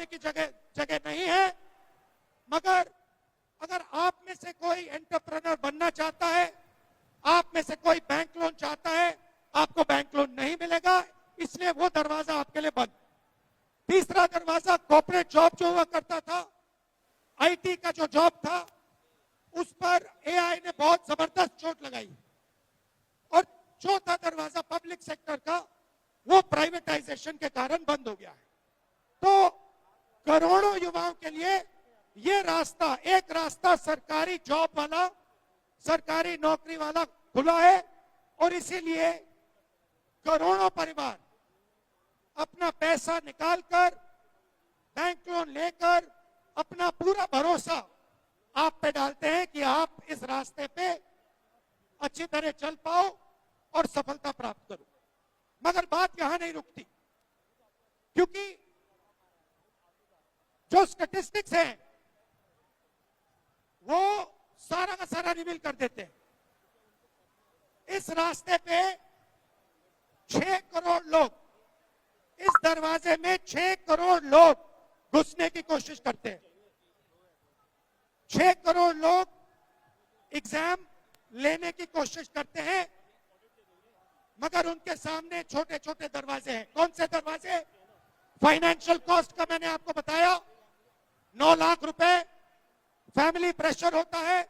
करने की जगह जगह नहीं है। मगर अगर आप में से कोई एंटरप्रेन्योर बनना चाहता है, आप में से कोई बैंक लोन चाहता है, आपको बैंक लोन नहीं मिलेगा, इसलिए वो दरवाजा आपके लिए बंद। तीसरा दरवाजा कॉर्पोरेट जॉब जो हुआ करता था, आईटी का जो जॉब था, उस पर एआई ने बहुत जबरदस्त चोट लगाई। और चौथा दरवाजा पब्लिक सेक्टर का, वो प्राइवेटाइजेशन के कारण बंद हो गया है। तो करोड़ों युवाओं के लिए ये रास्ता, एक रास्ता सरकारी जॉब वाला, सरकारी नौकरी वाला खुला है। और इसीलिए करोड़ों परिवार अपना पैसा निकालकर, बैंक लोन लेकर, अपना पूरा भरोसा आप पे डालते हैं कि आप इस रास्ते पे अच्छी तरह चल पाओ और सफलता प्राप्त करो। मगर बात यहां नहीं रुकती, क्योंकि जो स्टैटिस्टिक्स हैं वो सारा का सारा रिवील कर देते हैं। इस रास्ते पे 6 करोड़ लोग, इस दरवाजे में 6 करोड़ लोग घुसने की कोशिश करते हैं। 6 करोड़ लोग एग्जाम लेने की कोशिश करते हैं, मगर उनके सामने छोटे छोटे दरवाजे हैं। कौन से दरवाजे? फाइनेंशियल कॉस्ट का मैंने आपको बताया, 9 लाख रुपए फैमिली प्रेशर होता है।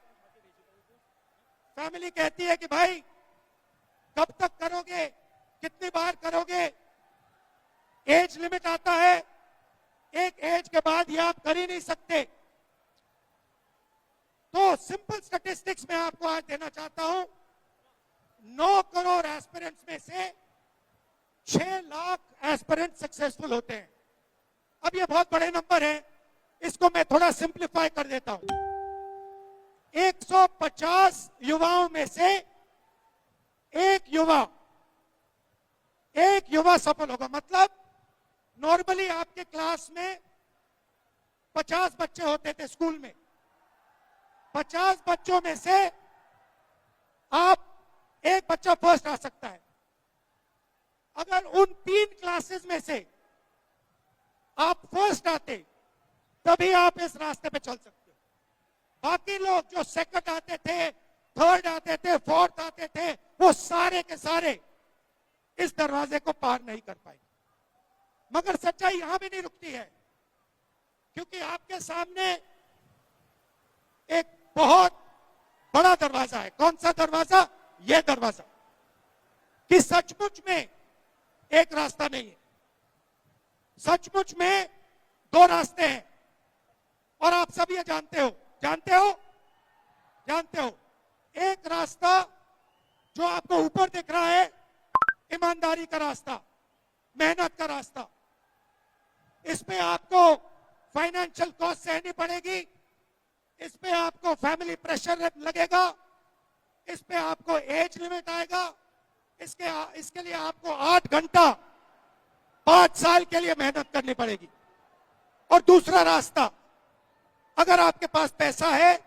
फैमिली कहती है कि भाई कब तक करोगे, कितनी बार करोगे। एज लिमिट आता है, एक एज के बाद ये आप कर ही नहीं सकते। तो सिंपल स्टैटिस्टिक्स में आपको आज देना चाहता हूं, 9 करोड़ एस्पिरेंट्स में से 6 लाख एस्पिरेंट सक्सेसफुल होते हैं। अब ये बहुत बड़े नंबर हैं, इसको मैं थोड़ा सिंप्लीफाई कर देता हूं। 150 युवाओं में से एक युवा सफल होगा। मतलब नॉर्मली आपके क्लास में 50 बच्चे होते थे स्कूल में, 50 बच्चों में से आप एक बच्चा फर्स्ट आ सकता है। अगर उन 3 क्लासेस में से आप फर्स्ट आते, तभी आप इस रास्ते पे चल सकते हो। बाकी लोग जो सेकंड आते थे, थर्ड आते थे, फोर्थ आते थे, वो सारे के सारे इस दरवाजे को पार नहीं कर पाए। मगर सच्चाई यहां भी नहीं रुकती है, क्योंकि आपके सामने एक बहुत बड़ा दरवाजा है। कौन सा दरवाजा? यह दरवाजा, कि सचमुच में एक रास्ता नहीं है, सचमुच में 2 रास्ते हैं। और आप सब ये जानते हो। एक रास्ता जो आपको ऊपर दिख रहा है, ईमानदारी का रास्ता, मेहनत का रास्ता। इस पे आपको फाइनेंशियल कॉस्ट सहनी पड़ेगी, इस पे आपको फैमिली प्रेशर लगेगा, इस पे आपको एज लिमिट आएगा, इसके लिए आपको 8 घंटा 5 साल के लिए मेहनत करनी पड़ेगी। और दूसरा रास्ता, अगर आपके पास पैसा है,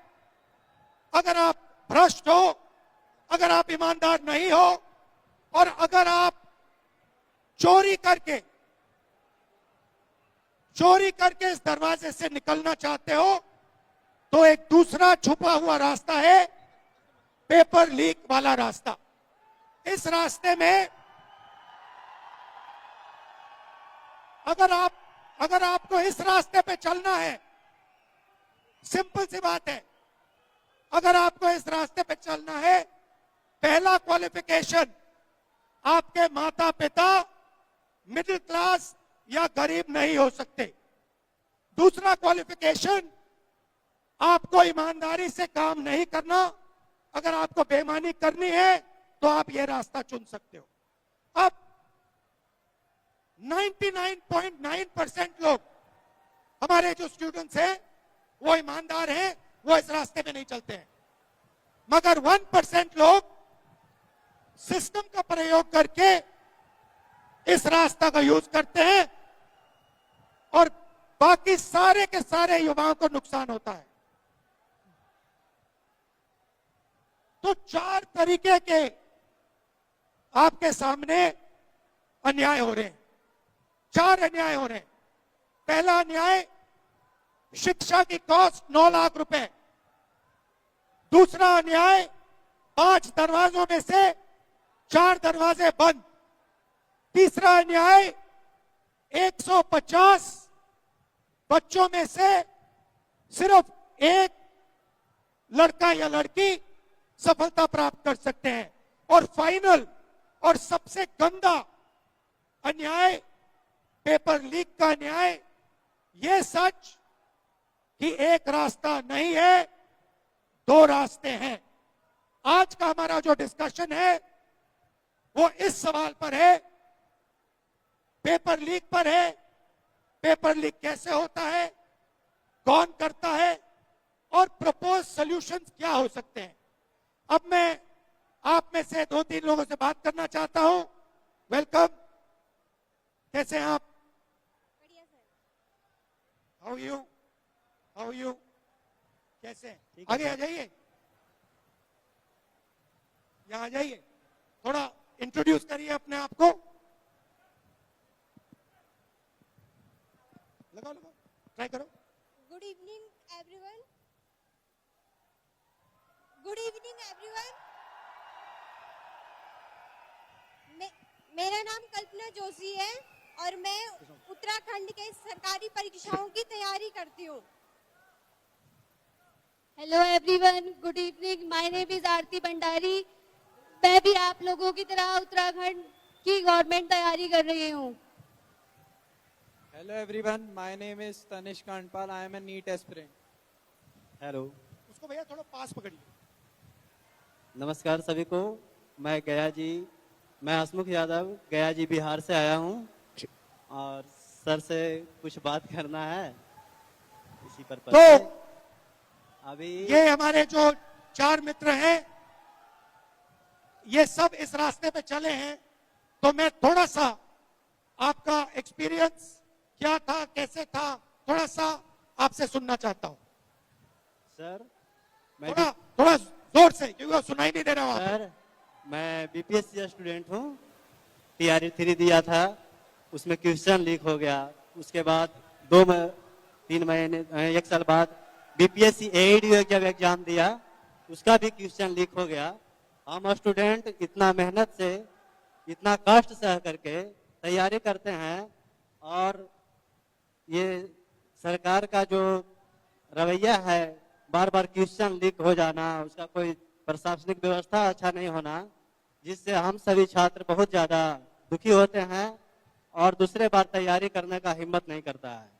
अगर आप भ्रष्ट हो, अगर आप ईमानदार नहीं हो, और अगर आप चोरी करके इस दरवाजे से निकलना चाहते हो, तो एक दूसरा छुपा हुआ रास्ता है, पेपर लीक वाला रास्ता। इस रास्ते में अगर आपको इस रास्ते पे चलना है, सिंपल सी बात है, अगर आपको इस रास्ते पे चलना है, पहला क्वालिफिकेशन आपके माता पिता मिडिल क्लास या गरीब नहीं हो सकते। दूसरा क्वालिफिकेशन, आपको ईमानदारी से काम नहीं करना। अगर आपको बेईमानी करनी है तो आप ये रास्ता चुन सकते हो। अब 99.9% लोग, हमारे जो स्टूडेंट्स हैं, वो ईमानदार हैं, वो इस रास्ते पे नहीं चलते हैं। मगर 1% लोग सिस्टम का प्रयोग करके इस रास्ता का यूज करते हैं, और बाकी सारे के सारे युवाओं को नुकसान होता है। तो 4 तरीके के आपके सामने अन्याय हो रहे हैं, 4 अन्याय हो रहे हैं। पहला अन्याय, शिक्षा की कॉस्ट 9 लाख रुपए। दूसरा अन्याय, 5 दरवाजों में से 4 दरवाजे बंद। तीसरा अन्याय, 150 बच्चों में से सिर्फ एक लड़का या लड़की सफलता प्राप्त कर सकते हैं। और फाइनल और सबसे गंदा अन्याय, पेपर लीक का अन्याय। यह सच कि एक रास्ता नहीं है, 2 रास्ते हैं। आज का हमारा जो डिस्कशन है वो इस सवाल पर है, पेपर लीक पर है। पेपर लीक कैसे होता है, कौन करता है और प्रपोज सॉल्यूशंस क्या हो सकते हैं। अब मैं आप में से 2-3 लोगों से बात करना चाहता हूं। वेलकम, कैसे हैं आप? बढ़िया सर। हाउ यू कैसे हैं? ठीक है आगे आ सर। जाइए, यहां आ जाइए, थोड़ा इंट्रोड्यूस करिए अपने आप को। लगाओ, ट्राई करो। Good evening everyone. Good evening everyone. मेरा नाम कल्पना जोशी है और मैं उत्तराखंड के सरकारी परीक्षाओं की तैयारी करती हूँ। Hello everyone, good evening. My name is Aarti Bhandari. मैं भी आप लोगों की तरह उत्तराखंड की गवर्नमेंट तैयारी कर रही हूँ। Hello everyone, my name is Tanish Kandpal. I am a NEET aspirant. Hello, उसको भैया थोड़ा पास पकड़िए। नमस्कार सभी को। मैं हसमुख यादव गया जी बिहार से आया हूँ और सर से कुछ बात करना है इसी पर। तो अभी ये हमारे जो 4 मित्र हैं, ये सब इस रास्ते पे चले हैं। तो मैं थोड़ा सा आपका एक्सपीरियंस क्या था, कैसे था, थोड़ा सा आपसे सुनना चाहता हूं। सर मैं थोड़ा जोर से, क्योंकि सुनाई नहीं दे रहा वहां पे। सर मैं बीपीएससी स्टूडेंट हूँ। टीआरई 3 दिया था, उसमें क्वेश्चन लीक हो गया। उसके बाद 3 महीने 1 साल बाद बीपीएससी एआईडी जब एग्जाम दिया, उसका भी क्वेश्चन लीक हो गया। हम स्टूडेंट इतना मेहनत से, इतना कष्ट सह करके तैयारी करते हैं और ये सरकार का जो रवैया है, बार बार क्वेश्चन लीक हो जाना, उसका कोई प्रशासनिक व्यवस्था अच्छा नहीं होना, जिससे हम सभी छात्र बहुत ज्यादा दुखी होते हैं और दूसरे बार तैयारी करने का हिम्मत नहीं करता है।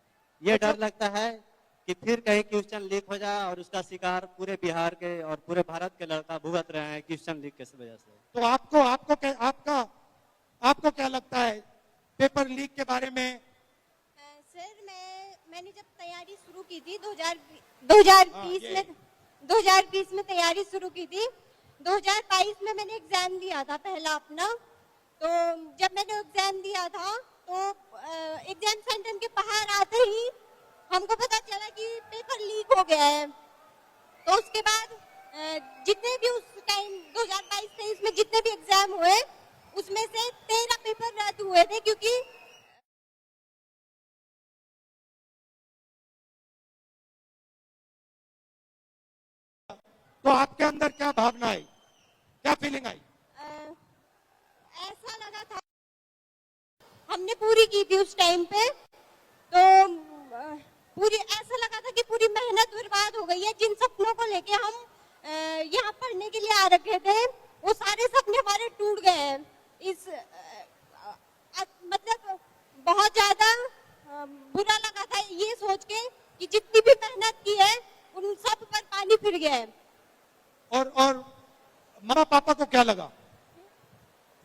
ये डर लगता है कि फिर कहीं क्वेश्चन लीक हो जाए और उसका शिकार पूरे बिहार के और पूरे भारत के लड़का भुगत रहे हैं क्वेश्चन लीक की वजह से। तो आपको क्या लगता है पेपर लीक के बारे में? सर मैंने जब तैयारी शुरू की थी 2020 में तैयारी शुरू की थी। 2022 में मैंने एग्जाम दिया था पहला अपना। तो जब मैंने एग्जाम दिया था तो एग्जाम सेंटर के बाहर आते ही हमको पता चला कि पेपर लीक हो गया है। तो उसके बाद जितने भी उस टाइम 2022-23 में जितने भी एग्जाम हुए, उसमें से 13 पेपर रद्द हुए थे, क्योंकि तो आपके अंदर क्या भावना आई, क्या फीलिंग आई? ऐसा लगा था, हमने पूरी की थी उस टाइम पे, तो पूरी ऐसा लगा था कि पूरी मेहनत बर्बाद हो गई है। जिन सपनों को लेके हम यहाँ पढ़ने के लिए आ रखे थे, वो सारे सपने हमारे टूट गए हैं। मतलब बहुत ज्यादा बुरा लगा था ये सोच के कि जितनी भी मेहनत की है उन सब पर पानी फिर गया है। और मामा पापा को क्या लगा,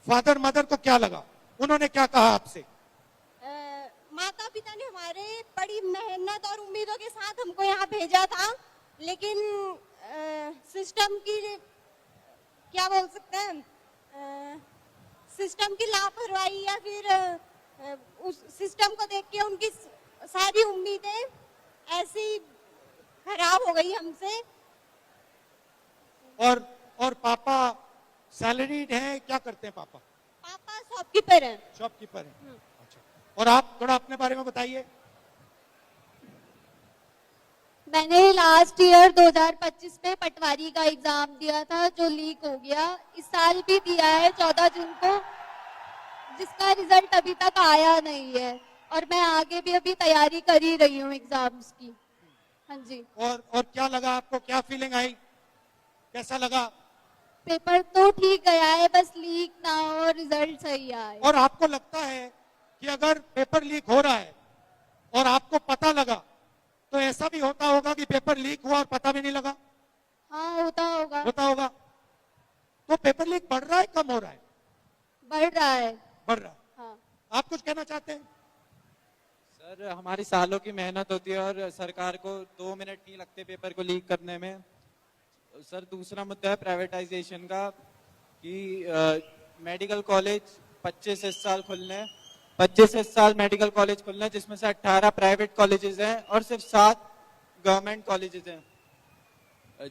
फादर मदर को क्या लगा, उन्होंने क्या कहा आपसे? माता पिता ने हमारे बड़ी मेहनत और उम्मीदों के साथ हमको यहाँ भेजा था, लेकिन सिस्टम की क्या बोल सकते हैं, सिस्टम की लापरवाही या फिर उस सिस्टम को देख के उनकी सारी उम्मीदें ऐसी खराब हो गई हमसे। और पापा सैलरीड हैं, क्या करते हैं पापा? पापा शॉपकीपर हैं। शॉपकीपर हैं। अच्छा, और आप थोड़ा अपने बारे में बताइए। मैंने लास्ट ईयर 2025 में पटवारी का एग्जाम दिया था जो लीक हो गया। इस साल भी दिया है 14 जून को, जिसका रिजल्ट अभी तक आया नहीं है और मैं आगे भी अभी तैयारी कर ही रही हूँ एग्जाम्स की। हाँ जी। और क्या लगा आपको, क्या फीलिंग आई, कैसा लगा? पेपर तो ठीक गया है, बस लीक ना हो, रिजल्ट सही आए। और आपको लगता है कि अगर पेपर लीक हो रहा है और आपको पता लगा तो ऐसा भी होता होगा कि पेपर लीक हुआ और पता भी नहीं लगा? हाँ होता होगा। होता होगा। तो पेपर लीक बढ़ रहा है, कम हो रहा है? बढ़ रहा है। बढ़ रहा है। हाँ। आप कुछ कहना चाहते हैं? सर हमारी सालों की मेहनत होती है और सरकार को 2 मिनट नहीं लगते पेपर को लीक करने में। सर दूसरा मुद्दा है प्राइवेटाइजेशन का कि मेडिकल कॉलेज 25 इस साल खुलने हैं, 25 इस साल मेडिकल कॉलेज खुलने हैं, जिसमें से 18 प्राइवेट कॉलेजेस हैं और सिर्फ 7 गवर्नमेंट कॉलेजेस हैं।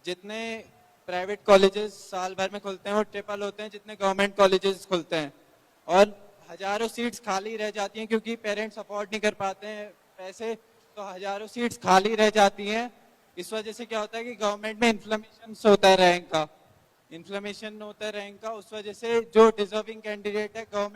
जितने प्राइवेट कॉलेजेस साल भर में खुलते हैं वो ट्रिपल होते हैं जितने गवर्नमेंट कॉलेजेस खुलते हैं, और हजारों सीट्स खाली रह जाती हैं क्योंकि पेरेंट्स अफोर्ड नहीं कर पाते हैं पैसे, तो हजारों सीट्स खाली रह जाती हैं। इस वजह से क्या होता है कि गवर्नमेंट में इन्फ्लेमेशन होता है रैंक का, उस वजह से जो डिजर्विंग कैंडिडेट है गवर्नमेंट